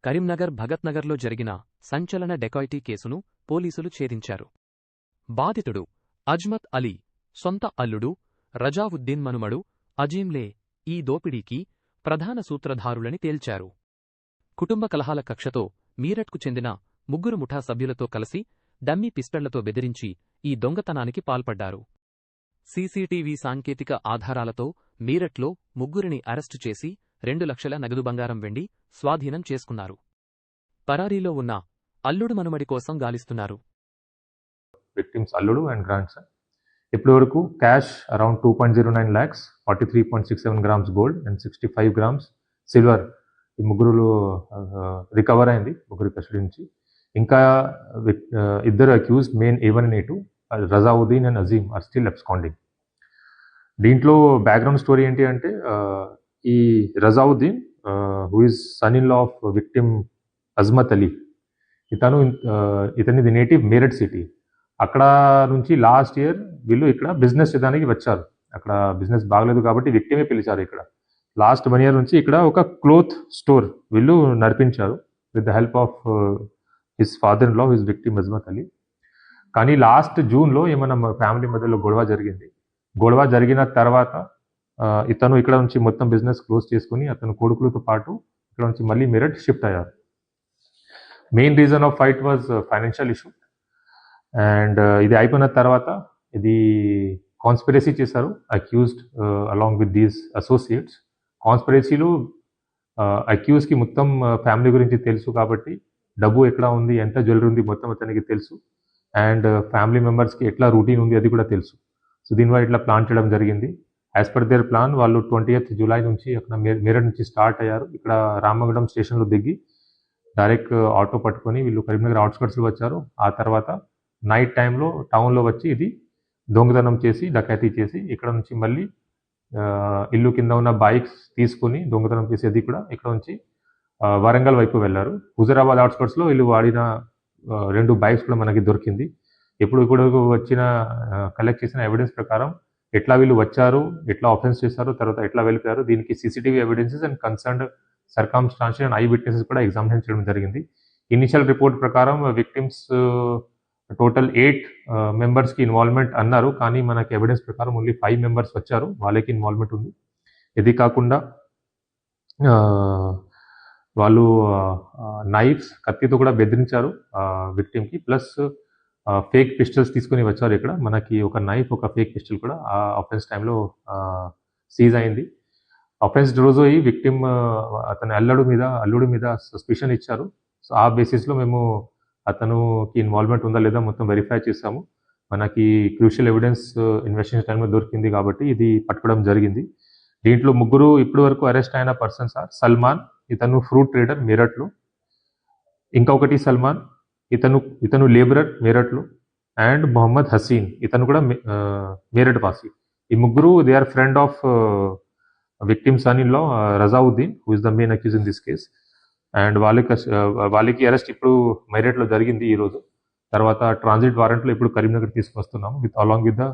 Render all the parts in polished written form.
కరీంనగర్ భగత్నగర్లో జరిగిన సంచలన డెకాయిటీ కేసును పోలీసులు ఛేదించారు. బాధితుడు అజ్మత్ అలీ సొంత అల్లుడు రజావుద్దీన్ మనుమడు అజీంలే ఈ దోపిడీకి ప్రధాన సూత్రధారులని తేల్చారు. కుటుంబ కలహాల కక్షతో మీరట్కు చెందిన ముగ్గురు ముఠా సభ్యులతో కలిసి డమ్మీ పిస్టళ్లతో బెదిరించి ఈ దొంగతనానికి పాల్పడ్డారు. సీసీటీవీ సాంకేతిక ఆధారాలతో మీరట్లో ముగ్గురిని అరెస్టు చేసి 2 లక్షల నగదు బంగారం వెండి స్వాధీనం చేసుకున్నారు. పరారీలో ఉన్న అల్లుడు మనుమడి కోసం గాలిస్తున్నారు. విక్టిమ్స్ అల్లుడు అండ్ గ్రాండ్ సన్. ఇప్పటి వరకు cash around 2.09 lakhs, 43.67 grams gold and 65 grams silver ఈ ముగ్గురు రికవర్ అయింది ముగ్గురు కస్టడీ నుంచి. ఇంకా ఇద్దరు accused main A1 and A2 Razauddin and Azeem are still absconding. దీంట్లో బ్యాక్గ్రౌండ్ స్టోరీ ఏంటి అంటే ఈ Razauddin who is son in law of victim Azmat Ali, ఇతనిది నేటివ్ మేరట్ సిటీ. అక్కడ నుంచి లాస్ట్ ఇయర్ వీళ్ళు ఇక్కడ బిజినెస్ చేయడానికి వచ్చారు. అక్కడ బిజినెస్ బాగలేదు కాబట్టి విక్టిమే పిలిచారు. ఇక్కడ లాస్ట్ 1 year నుంచి ఇక్కడ ఒక క్లోత్ స్టోర్ వీళ్ళు నడిపించారు with the help of his father in law his victim Azmat Ali. కానీ లాస్ట్ జూన్లో ఏమైనా ఫ్యామిలీ మధ్యలో గొడవ జరిగింది. గొడవ జరిగిన తర్వాత ఇతను ఇక్కడ నుంచి మొత్తం బిజినెస్ క్లోజ్ చేసుకుని అతను కొడుకులతో పాటు ఇక్కడ నుంచి మళ్ళీ మీరట్ షిఫ్ట్ అయ్యారు. Main reason of fight was financial issue. And ఇది అయిపోయిన తర్వాత ఇది కాన్స్పిరసీ చేశారు accused along with these associates. కాన్స్పిరసీలో అక్యూజ్కి మొత్తం ఫ్యామిలీ గురించి తెలుసు కాబట్టి డబ్బు ఎట్లా ఉంది, ఎంత జ్యువెలరీ ఉంది మొత్తం అతనికి తెలుసు. అండ్ ఫ్యామిలీ మెంబర్స్కి ఎట్లా రూటీన్ ఉంది అది కూడా తెలుసు. సో దీనివల్ల ఇట్లా ప్లాన్ చేయడం జరిగింది. యాజ్ పర్ దేర్ ప్లాన్ వాళ్ళు 20th July నుంచి అక్కడ మీరట్ నుంచి స్టార్ట్ అయ్యారు. ఇక్కడ రామగడం స్టేషన్లో దిగి డైరెక్ట్ ఆటో పట్టుకొని వీళ్ళు కరీంనగర్ అవుట్స్కట్స్లో వచ్చారు. ఆ తర్వాత నైట్ టైంలో టౌన్లో వచ్చి ఇది దొంగతనం చేసి డకాయతీ చేసి ఇక్కడ నుంచి మళ్ళీ ఇల్లు కింద ఉన్న బైక్స్ తీసుకొని దొంగతనం చేసి అది కూడా ఇక్కడ నుంచి వరంగల్ వైపు వెళ్ళారు. హుజరాబాద్ అవుట్స్కట్స్లో వీళ్ళు వాడిన 2 బైక్స్ కూడా మనకి దొరికింది. ఇప్పుడు కూడా వచ్చిన కలెక్ట్ చేసిన ఎవిడెన్స్ ప్రకారం ఎట్లా వీళ్ళు వచ్చారు, ఎట్లా ఆఫెన్స్ చేశారు, తర్వాత ఎట్లా వెళ్ళిపోయారు, దీనికి CCTV evidences and concerned circumstantial and I witnesses కూడా ఎగ్జామినేషన్ చేయడం జరిగింది. ఇనిషియల్ రిపోర్ట్ ప్రకారం విక్టిమ్స్ టోటల్ 8 మెంబర్స్కి ఇన్వాల్వ్మెంట్ అన్నారు. కానీ మనకి ఎవిడెన్స్ ప్రకారం ఓన్లీ 5 members వచ్చారు, వాళ్ళకి ఇన్వాల్వ్మెంట్ ఉంది. ఇది కాకుండా వాళ్ళు నైఫ్స్ కత్తితో కూడా బెదిరించారు విక్టిమ్కి. ప్లస్ ఫేక్ పిస్టల్స్ తీసుకుని వచ్చారు. ఇక్కడ మనకి ఒక నైఫ్ ఒక ఫేక్ పిస్టల్ కూడా ఆ అఫెన్స్ టైంలో సీజ్ అయింది. అఫెన్స్ రోజు ఈ విక్టిమ్ అతని అల్లుడి మీద సస్పిషన్ ఇచ్చారు. సో ఆ బేసిస్లో మేము అతనుకి ఇన్వాల్వ్మెంట్ ఉందా లేదా మొత్తం వెరిఫై చేసాము. మనకి క్రూషియల్ ఎవిడెన్స్ ఇన్వెస్టిగేషన్ టైంలో దొరికింది కాబట్టి ఇది పట్టుకోవడం జరిగింది. దీంట్లో ముగ్గురు ఇప్పటి వరకు అరెస్ట్ అయిన పర్సన్స్ ఆర్ సల్మాన్, ఇతను ఫ్రూట్ ట్రేడర్ మీరట్లో. ఇంకొకటి సల్మాన్, ఇతను లేబరర్ మీరట్లో. అండ్ మొహమ్మద్ హసీన్, ఇతను కూడా మీరట్ వాసి. ఈ ముగ్గురు they are friend of victim son in law Razauddin who is the main accuse in this case. And వాళ్ళకి అరెస్ట్ ఇప్పుడు మైరేట్లో జరిగింది ఈరోజు. తర్వాత ట్రాన్సిట్ వారెంట్లో ఇప్పుడు కరీంనగర్ తీసుకొస్తున్నాము along with the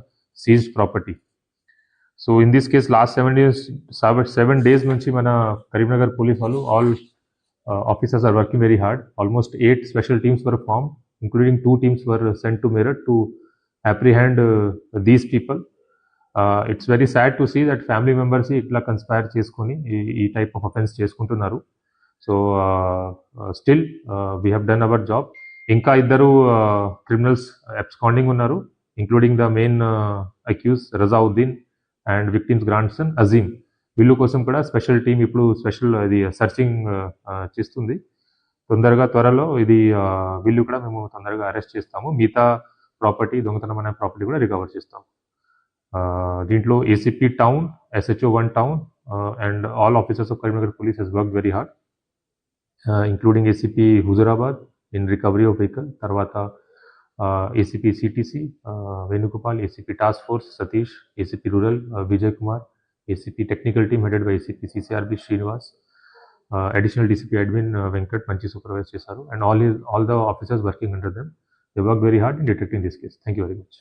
seized property. So in this case last 7 days నుంచి మన కరీంనగర్ పోలీస్ వాళ్ళు all officers are working very hard. Almost 8 special teams were formed, including 2 teams were sent to Meerut to apprehend these people. It's very sad to see that family members itla conspire cheskoni ee type of offense cheskuntunnaru. So still we have done our job. Inka iddaru criminals absconding unnaru, including the main accused Razauddin and victim's grandson Azim. వీళ్ళు కోసం కూడా special team ఇప్పుడు ఇది searching చేస్తుంది. త్వరలో ఇది వీళ్ళు కూడా మేము తొందరగా అరెస్ట్ చేస్తాము. మిగతా ప్రాపర్టీ దొంగతనం అనే ప్రాపర్టీ కూడా రికవర్ చేస్తాము. దీంట్లో ACP town, SHO 1 town and all officers of Karimnagar police has work very hard, including ACP Huzurabad in recovery of vehicle. తర్వాత ACP CTC Venugopal, ACP task force Satish, ACP rural Vijay Kumar, ACP technical team headed by ACP CCRB Srinivas, additional DCP admin Venkat Manchi supervise chesaru, and all the officers working under them. They worked very hard in detecting this case. Thank you very much.